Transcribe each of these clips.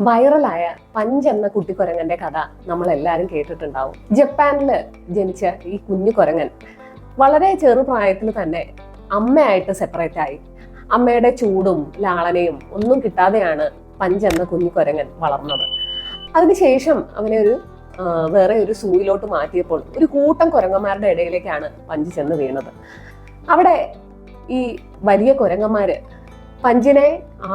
വൈറലായ പഞ്ച് എന്ന കുട്ടിക്കുരങ്ങന്റെ കഥ നമ്മളെല്ലാവരും കേട്ടിട്ടുണ്ടാവും. ജപ്പാനിൽ ജനിച്ച ഈ കുഞ്ഞു കുരങ്ങൻ വളരെ ചെറുപ്രായത്തിൽ തന്നെ അമ്മയായിട്ട് സെപ്പറേറ്റ് ആയി. അമ്മയുടെ ചൂടും ലാളനയും ഒന്നും കിട്ടാതെയാണ് പഞ്ച് എന്ന കുഞ്ഞു കുരങ്ങൻ വളർന്നത്. അതിനുശേഷം അവനെ വേറെ ഒരു സൂയിലോട്ട് മാറ്റിയപ്പോൾ ഒരു കൂട്ടം കുരങ്ങന്മാരുടെ ഇടയിലേക്കാണ് പഞ്ച് ചെന്ന് വീണത്. അവിടെ ഈ വലിയ കുരങ്ങന്മാര് പഞ്ചിനെ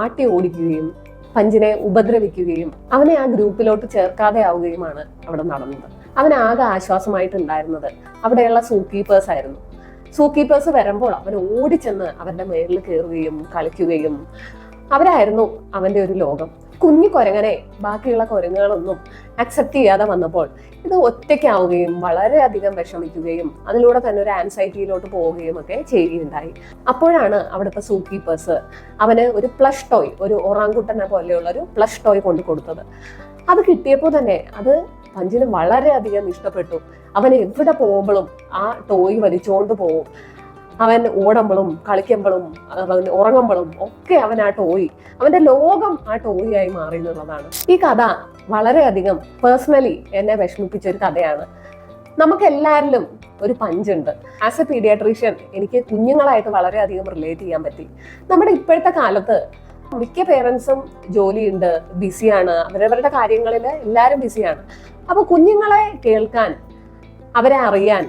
ആട്ടി ഓടിക്കുകയും പഞ്ചിനെ ഉപദ്രവിക്കുകയും അവനെ ആ ഗ്രൂപ്പിലോട്ട് ചേർക്കാതെ ആവുകയുമാണ് അവിടെ നടന്നത്. അവനാകെ ആശ്വാസമായിട്ടുണ്ടായിരുന്നത് അവിടെയുള്ള സൂക്കീപ്പേഴ്സ് ആയിരുന്നു. സൂക്കീപ്പേഴ്സ് വരുമ്പോൾ അവൻ ഓടിച്ചെന്ന് അവരുടെ മേലിൽ കയറുകയും കളിക്കുകയും അവരായിരുന്നു അവന്റെ ഒരു ലോകം. കുഞ്ഞു കുരങ്ങനെ ബാക്കിയുള്ള കുരങ്ങുകളൊന്നും അക്സെപ്റ്റ് ചെയ്യാതെ വന്നപ്പോൾ ഇത് ഒറ്റയ്ക്കാവുകയും വളരെയധികം വിഷമിക്കുകയും അതിലൂടെ തന്നെ ഒരു ആൻസൈറ്റിയിലോട്ട് പോവുകയും ഒക്കെ ചെയ്യുകയുണ്ടായി. അപ്പോഴാണ് അവിടുത്തെ സൂക്കീപ്പേഴ്സ് അവന് ഒരു പ്ലഷ് ടോയ്, ഒരു ഒറാങ്കുട്ടനെ പോലെയുള്ള ഒരു പ്ലഷ് ടോയ് കൊണ്ടു കൊടുത്തത്. അത് കിട്ടിയപ്പോൾ തന്നെ അത് പഞ്ചിന് വളരെയധികം ഇഷ്ടപ്പെട്ടു. അവൻ എവിടെ പോകുമ്പോഴും ആ ടോയ് വലിച്ചുകൊണ്ട് പോകും. അവൻ ഓടുമ്പോഴും കളിക്കുമ്പോഴും അവൻ ഉറങ്ങുമ്പോഴും ഒക്കെ അവൻ ആ ടോയ്, അവന്റെ ലോകം ആ ടോയ് ആയി മാറി എന്നുള്ളതാണ്. ഈ കഥ വളരെയധികം പേഴ്സണലി എന്നെ വിഷമിപ്പിച്ച ഒരു കഥയാണ്. നമുക്കെല്ലാവരിലും ഒരു പഞ്ചുണ്ട്. ആസ് എ പീഡിയാട്രീഷ്യൻ എനിക്ക് കുഞ്ഞുങ്ങളായിട്ട് വളരെയധികം റിലേറ്റ് ചെയ്യാൻ പറ്റി. നമ്മുടെ ഇപ്പോഴത്തെ കാലത്ത് മിക്ക പേരൻസും ജോലിയുണ്ട്, ബിസിയാണ്, അവരവരുടെ കാര്യങ്ങളിൽ എല്ലാവരും ബിസിയാണ്. അപ്പൊ കുഞ്ഞുങ്ങളെ കേൾക്കാൻ, അവരെ അറിയാൻ,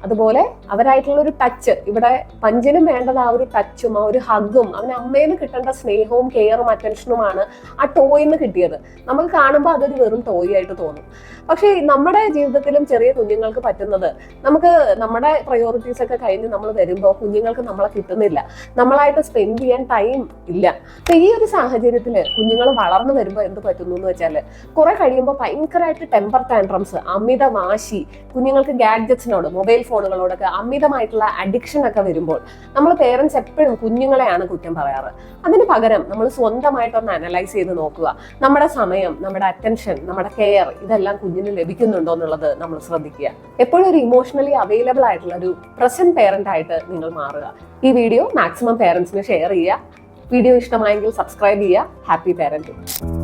അതുപോലെ അവരായിട്ടുള്ള ഒരു ടച്ച്, ഇവിടെ പഞ്ചിനും വേണ്ടത് ആ ഒരു ടച്ചും ആ ഒരു ഹഗ്ഗും അവന് അമ്മയിൽ നിന്ന് കിട്ടേണ്ട സ്നേഹവും കെയറും അറ്റൻഷനുമാണ് ആ ടോയിന്ന് കിട്ടിയത്. നമുക്ക് കാണുമ്പോൾ അതൊരു വെറും ടോയ് ആയിട്ട് തോന്നും. പക്ഷേ നമ്മുടെ ജീവിതത്തിലും ചെറിയ കുഞ്ഞുങ്ങൾക്ക് പറ്റുന്നത്, നമുക്ക് നമ്മുടെ പ്രയോറിറ്റീസ് ഒക്കെ കഴിഞ്ഞ് നമ്മൾ വരുമ്പോൾ കുഞ്ഞുങ്ങൾക്ക് നമ്മളെ കിട്ടുന്നില്ല, നമ്മളായിട്ട് സ്പെൻഡ് ചെയ്യാൻ ടൈം ഇല്ല. അപ്പൊ ഈ ഒരു സാഹചര്യത്തിൽ കുഞ്ഞുങ്ങൾ വളർന്നു വരുമ്പോൾ എന്ത് പറ്റുന്നു എന്ന് വെച്ചാൽ കുറെ കഴിയുമ്പോൾ ഭയങ്കരമായിട്ട് ടെമ്പർ ടാൻട്രംസ്, അമിത വാശി, കുഞ്ഞുങ്ങൾക്ക് ഗാഡ്ജറ്റ്സിനോട്, മൊബൈൽ ഫോണുകളോടൊക്കെ അമിതമായിട്ടുള്ള അഡിക്ഷൻ ഒക്കെ വരുമ്പോൾ നമ്മൾ പേരൻസ് എപ്പോഴും കുഞ്ഞുങ്ങളെയാണ് കുറ്റം പറയാറ്. അതിന് പകരം നമ്മൾ സ്വന്തമായിട്ടൊന്ന് അനലൈസ് ചെയ്ത് നോക്കുക. നമ്മുടെ സമയം, നമ്മുടെ അറ്റൻഷൻ, നമ്മുടെ കെയർ ഇതെല്ലാം കുഞ്ഞിന് ലഭിക്കുന്നുണ്ടോ എന്നുള്ളത് നമ്മൾ ശ്രദ്ധിക്കുക. എപ്പോഴും ഒരു ഇമോഷണലി അവൈലബിൾ ആയിട്ടുള്ള ഒരു പ്രസന്റ് പേരന്റ് ആയിട്ട് നിങ്ങൾ മാറുക. ഈ വീഡിയോ മാക്സിമം പേരൻസിന് ഷെയർ ചെയ്യുക. വീഡിയോ ഇഷ്ടമായെങ്കിൽ സബ്സ്ക്രൈബ് ചെയ്യുക. Happy parenting.